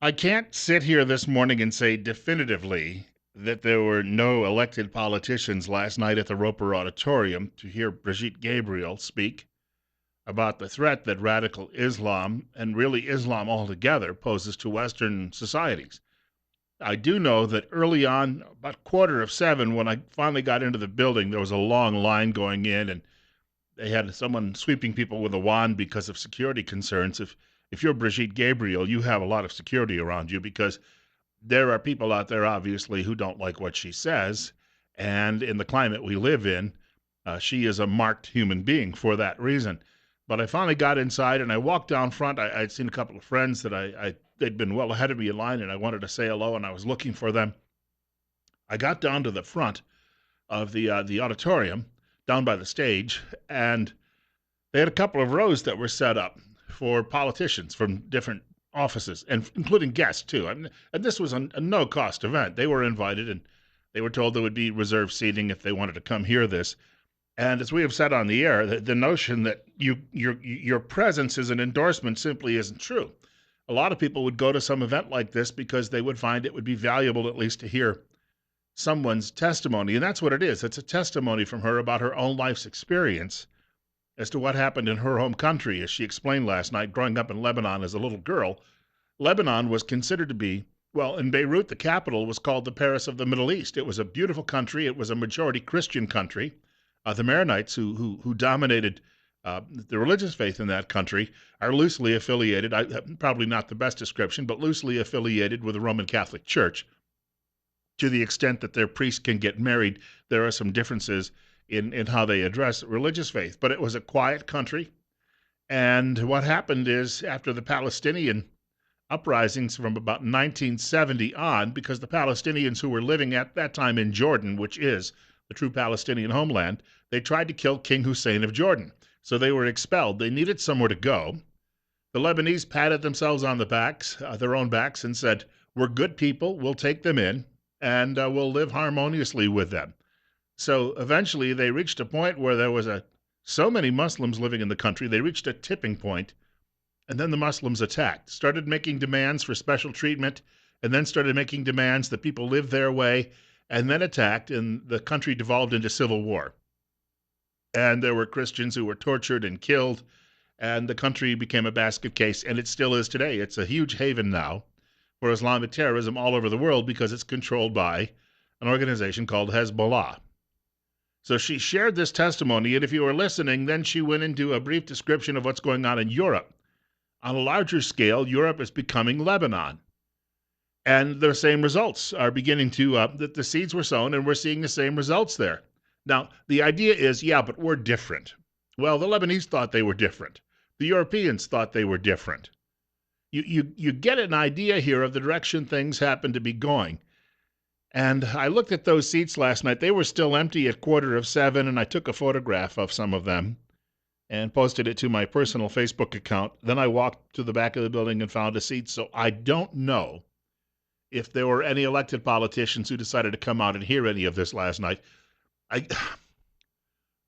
I can't sit here this morning and say definitively that there were no elected politicians last night at the Roper Auditorium to hear Brigitte Gabriel speak about the threat that radical Islam, and really Islam altogether, poses to Western societies. I do know that early on, about 6:45, when I finally got into the building, there was a long line going in, and they had someone sweeping people with a wand because of security concerns. If you're Brigitte Gabriel, you have a lot of security around you because there are people out there, obviously, who don't like what she says. And in the climate we live in, she is a marked human being for that reason. But I finally got inside and I walked down front. I'd seen a couple of friends that they'd been well ahead of me in line, and I wanted to say hello, and I was looking for them. I got down to the front of the auditorium, down by the stage, and they had a couple of rows that were set up for politicians from different offices, and including guests too. And this was a no-cost event. They were invited, and they were told there would be reserved seating if they wanted to come hear this. And as we have said on the air, the notion that your presence is an endorsement simply isn't true. A lot of people would go to some event like this because they would find it would be valuable at least to hear someone's testimony, and that's what it is. It's a testimony from her about her own life's experience as to what happened in her home country. As she explained last night, growing up in Lebanon as a little girl, Lebanon was considered to be, well, in Beirut, the capital was called the Paris of the Middle East. It was a beautiful country. It was a majority Christian country. The Maronites, who dominated the religious faith in that country, are loosely affiliated, probably not the best description, but loosely affiliated with the Roman Catholic Church. To the extent that their priests can get married, there are some differences in how they address religious faith. But it was a quiet country. And what happened is, after the Palestinian uprisings from about 1970 on, because the Palestinians who were living at that time in Jordan, which is the true Palestinian homeland, they tried to kill King Hussein of Jordan. So they were expelled. They needed somewhere to go. The Lebanese patted themselves on the backs, their own backs, and said, "We're good people. We'll take them in, and we'll live harmoniously with them." So eventually they reached a point where there was so many Muslims living in the country, they reached a tipping point, and then the Muslims attacked, started making demands for special treatment, and then started making demands that people live their way, and then attacked, and the country devolved into civil war. And there were Christians who were tortured and killed, and the country became a basket case, and it still is today. It's a huge haven now for Islamic terrorism all over the world because it's controlled by an organization called Hezbollah. So she shared this testimony, and if you were listening, then she went into a brief description of what's going on in Europe. On a larger scale, Europe is becoming Lebanon. And the same results are beginning to, the seeds were sown, and we're seeing the same results there. Now, the idea is, yeah, but we're different. Well, the Lebanese thought they were different. The Europeans thought they were different. You get an idea here of the direction things happen to be going. And I looked at those seats last night. They were still empty at 6:45, and I took a photograph of some of them and posted it to my personal Facebook account. Then I walked to the back of the building and found a seat. So I don't know if there were any elected politicians who decided to come out and hear any of this last night. I,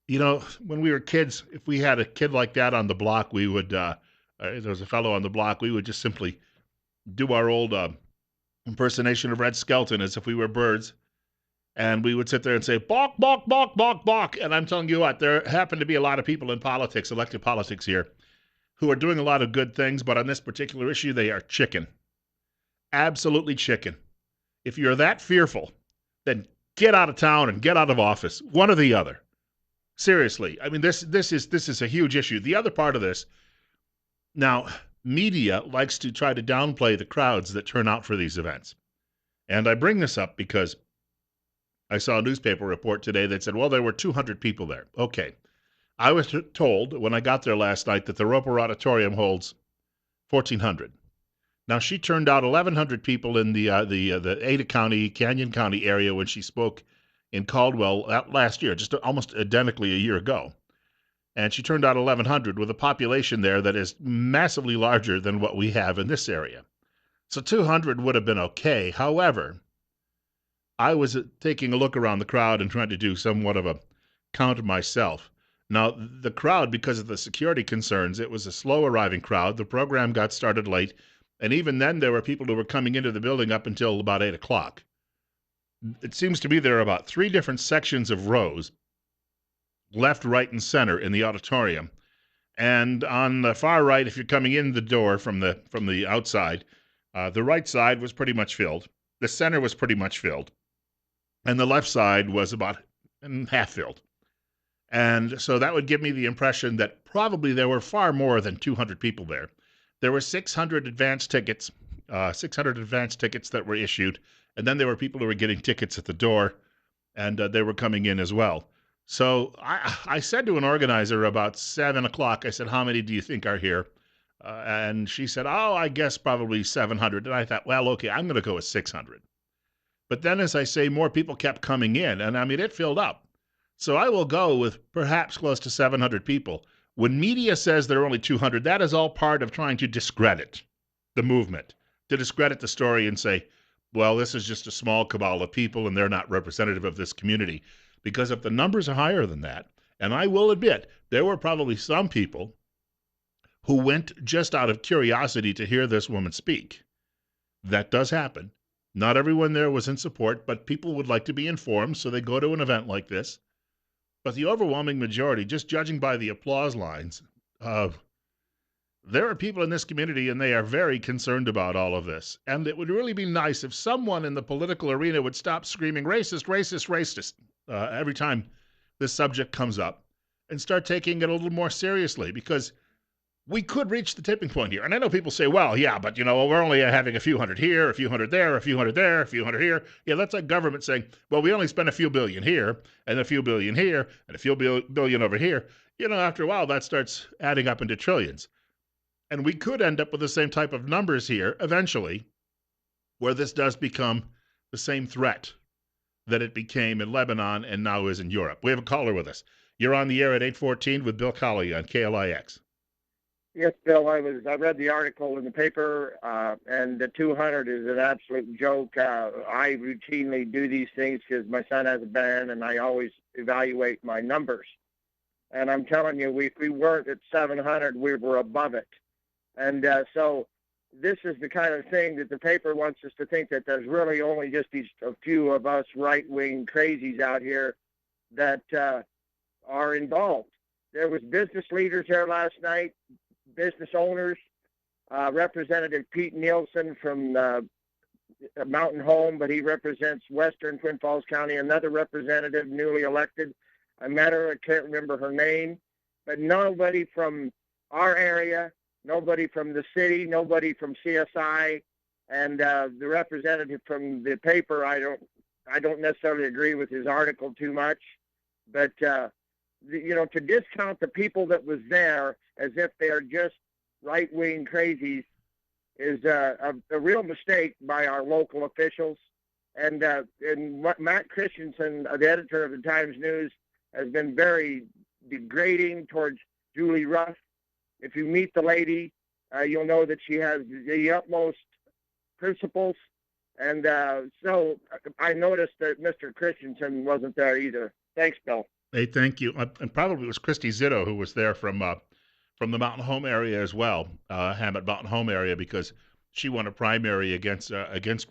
when we were kids, if we had a kid like that on the block, we would, there was a fellow on the block, we would just simply do our old impersonation of Red Skelton as if we were birds. And we would sit there and say, "Balk, balk, balk, balk, balk." And I'm telling you what, there happen to be a lot of people in politics, elected politics here, who are doing a lot of good things, but on this particular issue, they are chicken. Absolutely chicken. If you're that fearful, then get out of town and get out of office. One or the other. Seriously. I mean, this is a huge issue. The other part of this, now, media likes to try to downplay the crowds that turn out for these events. And I bring this up because I saw a newspaper report today that said, well, there were 200 people there. Okay. I was told when I got there last night that the Roper Auditorium holds 1,400. Now, she turned out 1,100 people in the Ada County, Canyon County area when she spoke in Caldwell last year, just almost identically a year ago. And she turned out 1,100 with a population there that is massively larger than what we have in this area. So 200 would have been okay. However, I was taking a look around the crowd and trying to do somewhat of a count myself. Now, the crowd, because of the security concerns, it was a slow arriving crowd. The program got started late. And even then, there were people who were coming into the building up until about 8 o'clock. It seems to me there are about 3 different sections of rows, left, right, and center in the auditorium. And on the far right, if you're coming in the door from the outside, the right side was pretty much filled. The center was pretty much filled. And the left side was about half filled. And so that would give me the impression that probably there were far more than 200 people there. There were 600 advance tickets, 600 advance tickets that were issued, and then there were people who were getting tickets at the door, and they were coming in as well. So I said to an organizer about 7 o'clock, I said, how many do you think are here? And she said, oh, I guess probably 700. And I thought, well, okay, I'm going to go with 600. But then, as I say, more people kept coming in, and I mean, it filled up. So I will go with perhaps close to 700 people. When media says there are only 200, that is all part of trying to discredit the movement, to discredit the story and say, well, this is just a small cabal of people and they're not representative of this community. Because if the numbers are higher than that, and I will admit, there were probably some people who went just out of curiosity to hear this woman speak. That does happen. Not everyone there was in support, but people would like to be informed, so they go to an event like this. But the overwhelming majority, just judging by the applause lines, there are people in this community and they are very concerned about all of this. And it would really be nice if someone in the political arena would stop screaming racist, racist, racist every time this subject comes up and start taking it a little more seriously, because we could reach the tipping point here. And I know people say, well, yeah, but we're only having a few hundred here, a few hundred there, a few hundred there, a few hundred here. Yeah, that's like government saying, well, we only spent a few billion here and a few billion here and a few billion over here. After a while, that starts adding up into trillions. And we could end up with the same type of numbers here eventually, where this does become the same threat that it became in Lebanon and now is in Europe. We have a caller with us. You're on the air at 8:14 with Bill Colley on KLIX. Yes, Bill. I read the article in the paper, and the 200 is an absolute joke. I routinely do these things because my son has a band, and I always evaluate my numbers. And I'm telling you, if we weren't at 700, we were above it. And so this is the kind of thing that the paper wants us to think, that there's really only just a few of us right-wing crazies out here that are involved. There was business leaders there last night, business owners, Representative Pete Nielsen from Mountain Home, but he represents Western Twin Falls County, another representative newly elected. I met her, I can't remember her name, but nobody from our area, nobody from the city, nobody from CSI, and the representative from the paper, I don't necessarily agree with his article too much, but to discount the people that was there as if they are just right-wing crazies is a real mistake by our local officials. And Matt Christensen, the editor of the Times News, has been very degrading towards Julie Ruff. If you meet the lady, you'll know that she has the utmost principles. And so I noticed that Mr. Christensen wasn't there either. Thanks, Bill. Hey, thank you. And probably it was Christy Zitto who was there from the Mountain Home area as well, Hammett Mountain Home area, because she won a primary against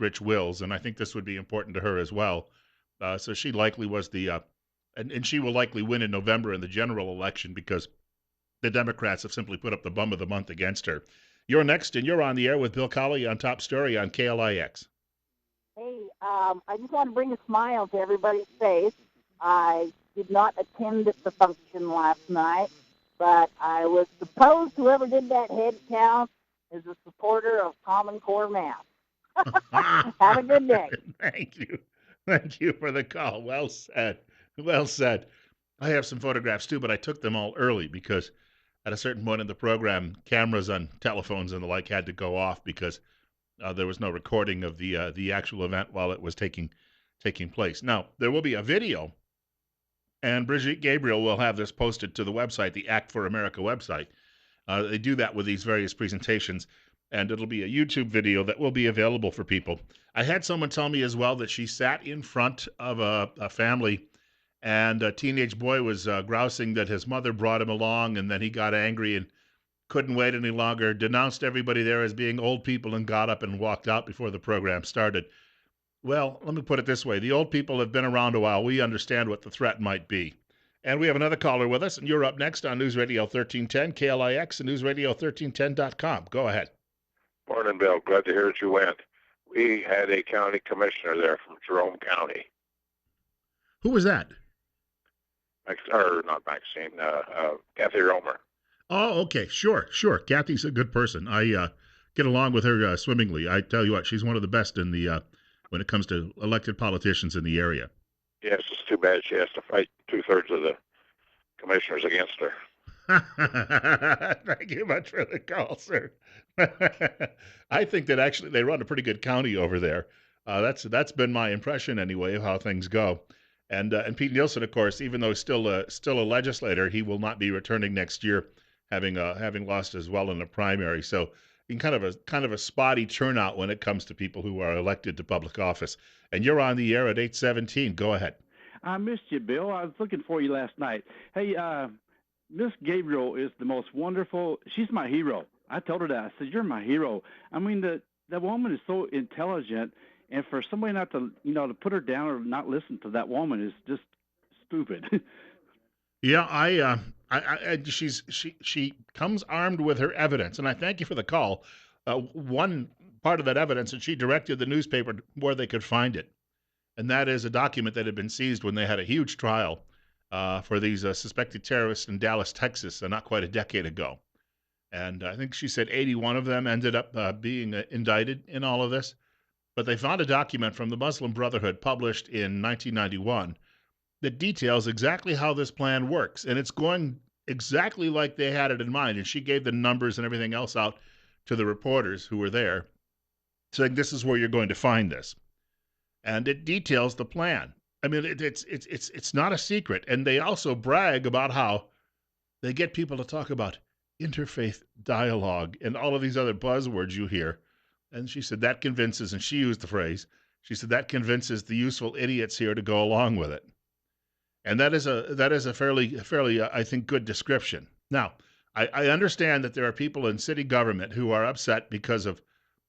Rich Wills, and I think this would be important to her as well. So she likely was and she will likely win in November in the general election because the Democrats have simply put up the bum of the month against her. You're next, and you're on the air with Bill Colley on Top Story on KLIX. Hey, I just want to bring a smile to everybody's face. I did not attend the function last night, but I was supposed whoever did that head count is a supporter of Common Core math. Have a good day. Thank you. Thank you for the call. Well said. Well said. I have some photographs too, but I took them all early because at a certain point in the program, cameras on telephones and the like had to go off because there was no recording of the actual event while it was taking place. Now, there will be a video, and Brigitte Gabriel will have this posted to the website, the Act for America website. They do that with these various presentations, and it'll be a YouTube video that will be available for people. I had someone tell me as well that she sat in front of a family, and a teenage boy was grousing that his mother brought him along, and then he got angry and couldn't wait any longer, denounced everybody there as being old people, and got up and walked out before the program started. Well, let me put it this way. The old people have been around a while. We understand what the threat might be. And we have another caller with us, and you're up next on News Radio 1310, KLIX, and newsradio1310.com. Go ahead. Morning, Bill. Glad to hear that you went. We had a county commissioner there from Jerome County. Who was that? Not Maxine, Kathy Romer. Oh, okay. Sure. Kathy's a good person. I get along with her swimmingly. I tell you what, she's one of the best in the when it comes to elected politicians in the area. Yes, it's too bad she has to fight 2/3 of the commissioners against her. Thank you much for the call, sir. I think that actually they run a pretty good county over there. That's been my impression anyway of how things go. And Pete Nielsen, of course, even though he's still a legislator, he will not be returning next year, having lost as well in the primary. So in kind of a spotty turnout when it comes to people who are elected to public office. And you're on the air at 8:17. Go ahead. I missed you, Bill. I was looking for you last night. Hey, Miss Gabriel is the most wonderful. She's my hero. I told her that. I said, "You're my hero." I mean, the woman is so intelligent, and for somebody not to, to put her down or not listen to that woman is just stupid. Yeah, she comes armed with her evidence, and I thank you for the call. One part of that evidence, and she directed the newspaper where they could find it, and that is a document that had been seized when they had a huge trial for these suspected terrorists in Dallas, Texas, not quite a decade ago. And I think she said 81 of them ended up being indicted in all of this. But they found a document from the Muslim Brotherhood published in 1991 that details exactly how this plan works. And it's going exactly like they had it in mind. And she gave the numbers and everything else out to the reporters who were there, saying this is where you're going to find this. And it details the plan. I mean, it's not a secret. And they also brag about how they get people to talk about interfaith dialogue and all of these other buzzwords you hear. And she said that convinces, and she used the phrase, she said that convinces the useful idiots here to go along with it. And that is a fairly I think, good description. Now, I understand that there are people in city government who are upset because of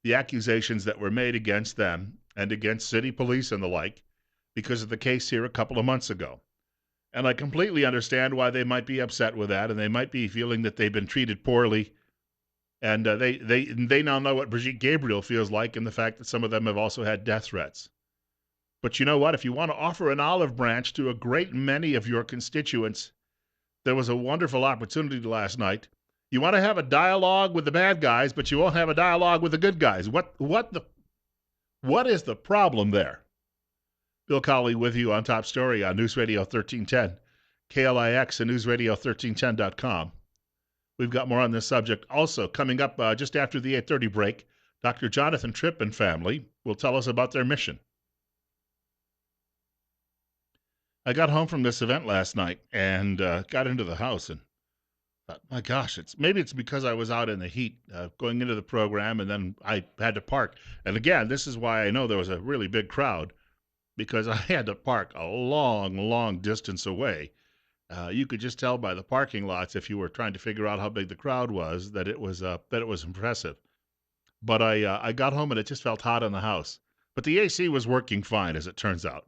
the accusations that were made against them and against city police and the like because of the case here a couple of months ago. And I completely understand why they might be upset with that, and they might be feeling that they've been treated poorly. And they now know what Brigitte Gabriel feels like, and the fact that some of them have also had death threats. But you know what? If you want to offer an olive branch to a great many of your constituents, there was a wonderful opportunity last night. You want to have a dialogue with the bad guys, but you won't have a dialogue with the good guys. What is the problem there? Bill Colley with you on Top Story on News Radio 1310, KLIX and newsradio1310.com. We've got more on this subject. Also, coming up just after the 8:30 break, Dr. Jonathan Tripp and family will tell us about their mission. I got home from this event last night and got into the house and thought, my gosh, maybe it's because I was out in the heat going into the program, and then I had to park. And again, this is why I know there was a really big crowd, because I had to park a long, long distance away. You could just tell by the parking lots, if you were trying to figure out how big the crowd was, that it was impressive. But I got home and it just felt hot in the house. But the AC was working fine, as it turns out.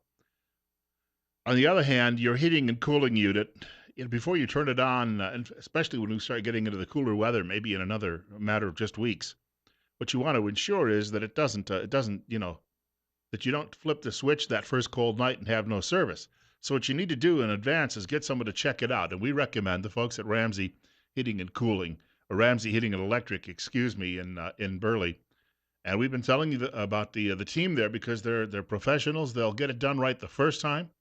On the other hand, your heating and cooling unit, before you turn it on, and especially when we start getting into the cooler weather, maybe in another matter of just weeks, what you want to ensure is that it doesn't, that you don't flip the switch that first cold night and have no service. So what you need to do in advance is get someone to check it out. And we recommend the folks at Ramsey Heating and Cooling, or Ramsey Heating and Electric, in Burley. And we've been telling you about the team there because they're professionals. They'll get it done right the first time,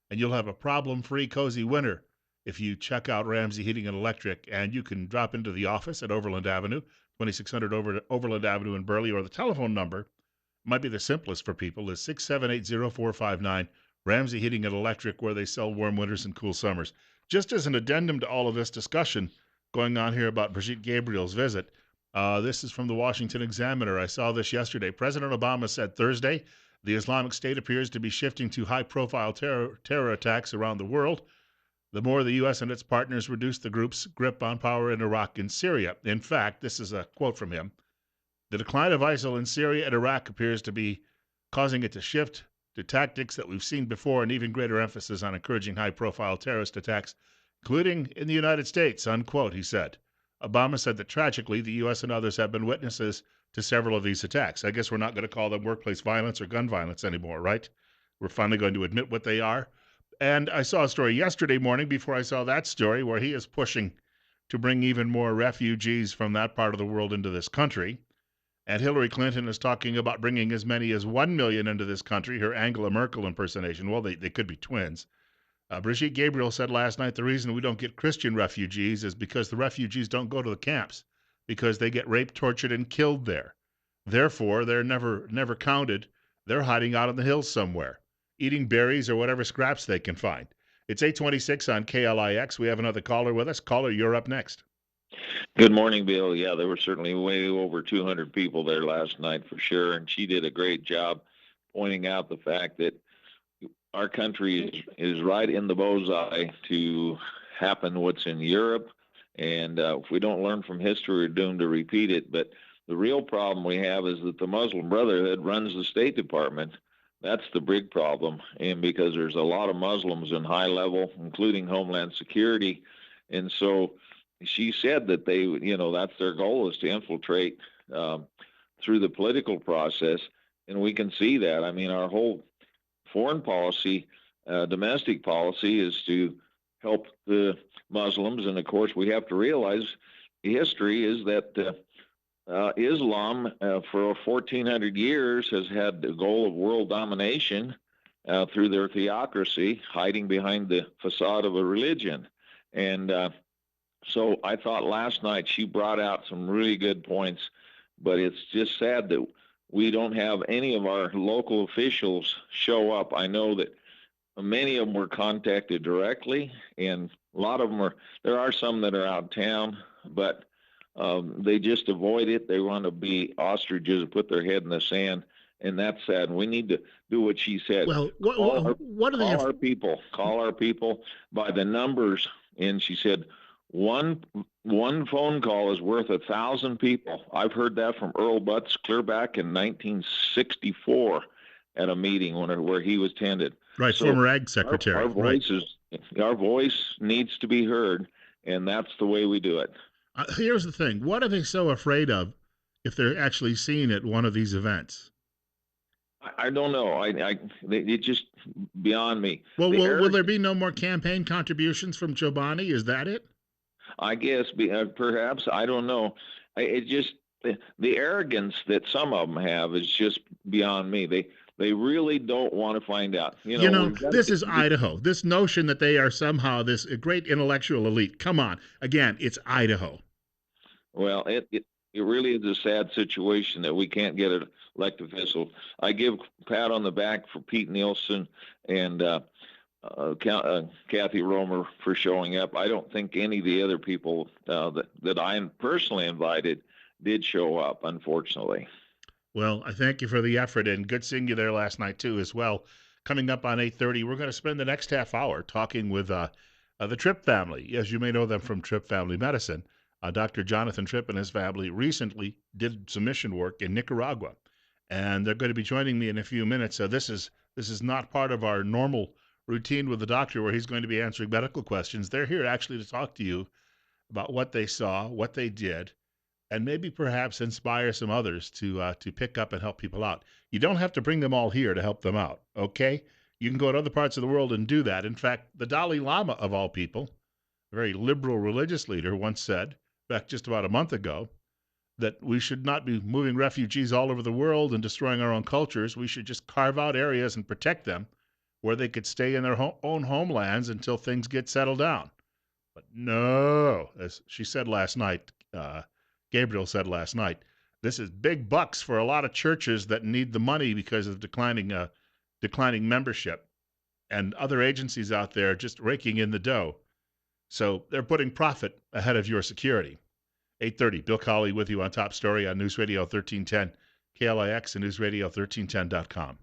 and you'll have a problem-free, cozy winter if you check out Ramsey Heating and Electric. And you can drop into the office at Overland Avenue, 2600 Overland Avenue in Burley, or the telephone number might be the simplest for people, is 678-0459, Ramsey Heating and Electric, where they sell warm winters and cool summers. Just as an addendum to all of this discussion going on here about Brigitte Gabriel's visit, this is from the Washington Examiner. I saw this yesterday. President Obama said Thursday, the Islamic State appears to be shifting to high-profile terror attacks around the world. the more the U.S. and its partners reduce the group's grip on power in Iraq and Syria. In fact, this is a quote from him, the decline of ISIL in Syria and Iraq appears to be causing it to shift to tactics that we've seen before, and even greater emphasis on encouraging high-profile terrorist attacks, including in the United States, unquote, he said. Obama said that tragically, the U.S. and others have been witnesses to several of these attacks. I guess we're not going to call them workplace violence or gun violence anymore, right? We're finally going to admit what they are. And I saw a story yesterday morning before I saw that story where he is pushing to bring even more refugees from that part of the world into this country. And Hillary Clinton is talking about bringing as many as 1 million into this country, her Angela Merkel impersonation. Well, they could be twins. Brigitte Gabriel said last night the reason we don't get Christian refugees is because the refugees don't go to the camps, because they get raped, tortured, and killed there. Therefore, they're never counted. They're hiding out in the hills somewhere, eating berries or whatever scraps they can find. It's 8:26 on KLIX. We have another caller with us. Caller, you're up next. Good morning, Bill. Yeah, there were certainly way over 200 people there last night for sure, and she did a great job pointing out the fact that our country is right in the bullseye to happen what's in Europe, and if we don't learn from history, we're doomed to repeat it. But the real problem we have is that the Muslim Brotherhood runs the State Department. That's the big problem, and because there's a lot of Muslims in high level, including Homeland Security, and so she said that they, that's their goal, is to infiltrate through the political process, and we can see that. I mean, our whole foreign policy, domestic policy, is to help the Muslims, and of course, we have to realize the history is that Islam, for 1,400 years, has had the goal of world domination through their theocracy, hiding behind the facade of a religion, and so I thought last night she brought out some really good points, but it's just sad that we don't have any of our local officials show up. I know that many of them were contacted directly, and a lot of them there are some that are out of town, but they just avoid it. They want to be ostriches and put their head in the sand, and that's sad. We need to do what she said. Well, what do they have? Call our people by the numbers, and she said, One phone call is worth 1,000 people. I've heard that from Earl Butts clear back in 1964 at a meeting where he was attended. Right, so former Ag Secretary. Our voice needs to be heard, and that's the way we do it. Here's the thing: what are they so afraid of if they're actually seen at one of these events? I don't know. It's just beyond me. Well, will there be no more campaign contributions from Chobani? Is that it? I guess perhaps, I don't know. It just the arrogance that some of them have is just beyond me. They really don't want to find out. This is Idaho. This notion that they are somehow this great intellectual elite. Come on, again, it's Idaho. Well, it really is a sad situation that we can't get an elected official. I give a pat on the back for Pete Nielsen and Kathy Romer for showing up. I don't think any of the other people that I personally invited did show up, unfortunately. Well, I thank you for the effort, and good seeing you there last night, too, as well. Coming up on 8:30, we're going to spend the next half hour talking with the Tripp family. As you may know them from Tripp Family Medicine, Dr. Jonathan Tripp and his family recently did some mission work in Nicaragua, and they're going to be joining me in a few minutes. So this is not part of our normal routine with the doctor where he's going to be answering medical questions. They're here actually to talk to you about what they saw, what they did, and maybe perhaps inspire some others to pick up and help people out. You don't have to bring them all here to help them out, okay? You can go to other parts of the world and do that. In fact, the Dalai Lama, of all people, a very liberal religious leader, once said, back just about a month ago, that we should not be moving refugees all over the world and destroying our own cultures. We should just carve out areas and protect them where they could stay in their own homelands until things get settled down. But no, as she said last night, Gabriel said last night, this is big bucks for a lot of churches that need the money because of declining membership, and other agencies out there just raking in the dough. So they're putting profit ahead of your security. 8:30, Bill Colley with you on Top Story on News Radio 1310, KLIX and NewsRadio1310.com.